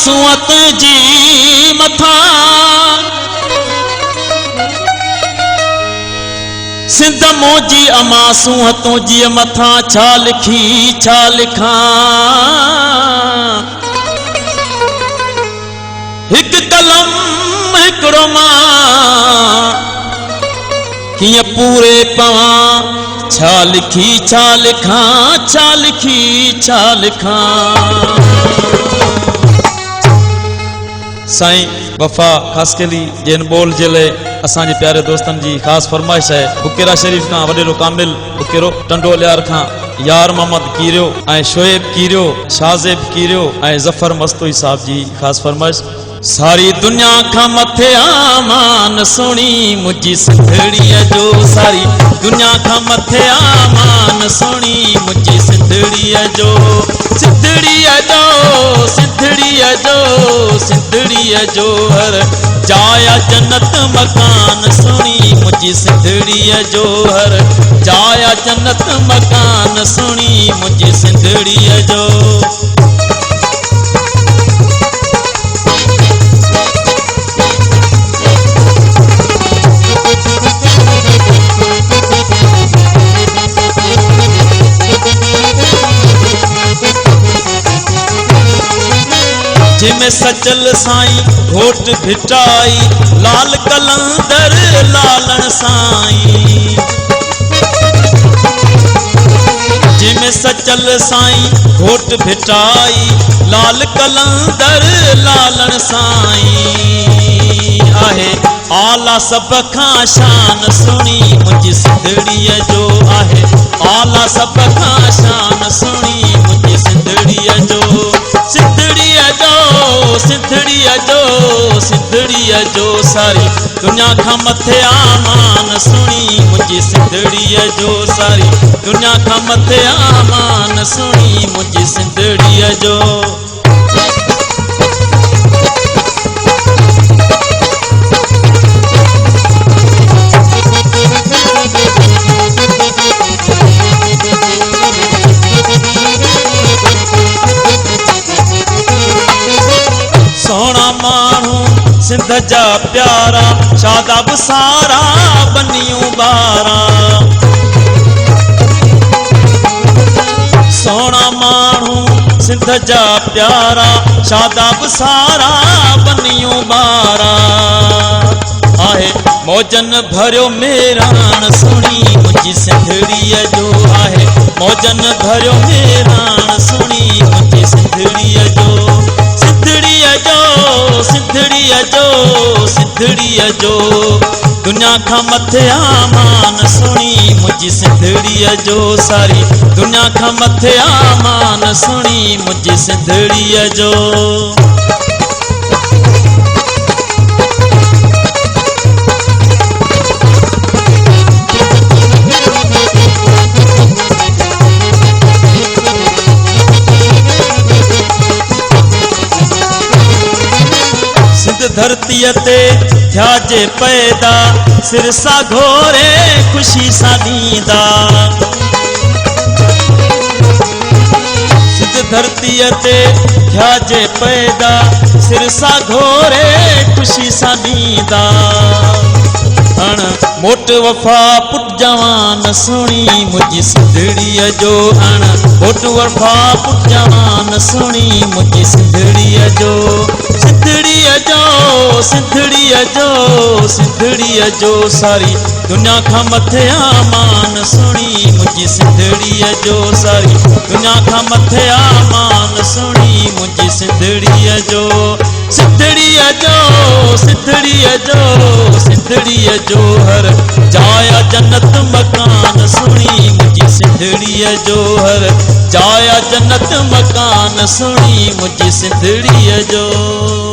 अमासूअत जी मथा सिंध मोजी अमासूअतों जी मथा छा लिखी छा लिखां हिक कलम हिकड़ो मां किए पूरे पवां छा लिखी छा लिखां छा लिखी छा लिखां। साईं वफा खास केली जिन बोल जिले असांजे प्यारे दोस्तन जी खास फरमाइश है बुकेरा शरीफ का वडेरो कामिल बुकेरो टंडोलियार का यार मोहम्मद कीरियो ऐं शोएब कीरियो शाज़ेब कीरियो ऐं जफर मस्तोई साहब जी खास फरमाइश। सारी दुनिया का मथे आमान सुनी मुझी सिंधड़ीअ जो सारी दुनिया का मथे आमान सुनी मुझी सिंधड़ीअ जो सिंधड़ीअ जो सिंधड़ीअ जो सिंधड़ीअ जो हर जाया जन्नत मकान सुनी मुझी सिंधड़ीअ जो हर जाया जन्नत मकान सुनी मुझी सिंधड़ीअ जो। जिमें सचल साईं घोट भिटाई लाल कलंदर लालन साईं जिमें सचल साईं घोट भिटाई लाल कलंदर लालन साईं आहे आला सब खां शान सुनी मुझी सिंधड़ीअ जो आहे आला सब खां शान सुनी मुझी सिंधड़ीअ जो सिंधड़ीअ जो सिंधड़ीअ जो सिंधड़ीअ जो सारी दुनिया खां मथे आमान सुनी मुझी सिंधड़ीअ जो सारी दुनिया खां मथे आमान सुनी मुझी सिंधड़ीअ जो। सोना मानू सिंध जा प्यारा शादाब सारा बनियूं बारा सोना मानू सिंध जा प्यारा शादाब सारा बनियूं बारा आहे मौजन भरियो मेरान सुनी मुझी सिंधड़ीअ जो आहे मौजन भरियो मेरान सुनी मुझी सिंधड़ीअ जो सिंधड़ीअ जो सिंधड़ीअ जो सिंधड़ीअ जो दुनिया खां मथे आमान सुनी मुझी सिंधड़ीअ जो सारी दुनिया खां मथे आमान सुनी मुझी सिंधड़ीअ जो। धरतीअ ते थिया जे पैदा सिर सां घोरे ख़ुशी सां ॾींदा सिध धरतीअ ते थिया जे पैदा सिर सां घोरे ख़ुशी सां ॾींदा अण मोट वफ़ा पुट जवान सुनी मुझी सिंधड़ीअ जो अण मोट वफ़ा पुट जवान सुनी मुझी सिंधड़ीअ जो सिंधड़ीअ जो सिंधड़ीअ जो सिंधड़ीअ जो सारी दुनिया खां मथे आमान सुनी मुझी सिंधड़ीअ जो सारी दुनिया खां मथे आमान सुनी मुझी सिंधड़ीअ जो सिंधड़ीअ जो सिंधड़ीअ जो सिंधड़ीअ जो हर जाया जन्नत मकान सुनी मुझी सिंधड़ीअ जो हर जाया जन्नत मकान सुनी मुझी सिंधड़ीअ जो।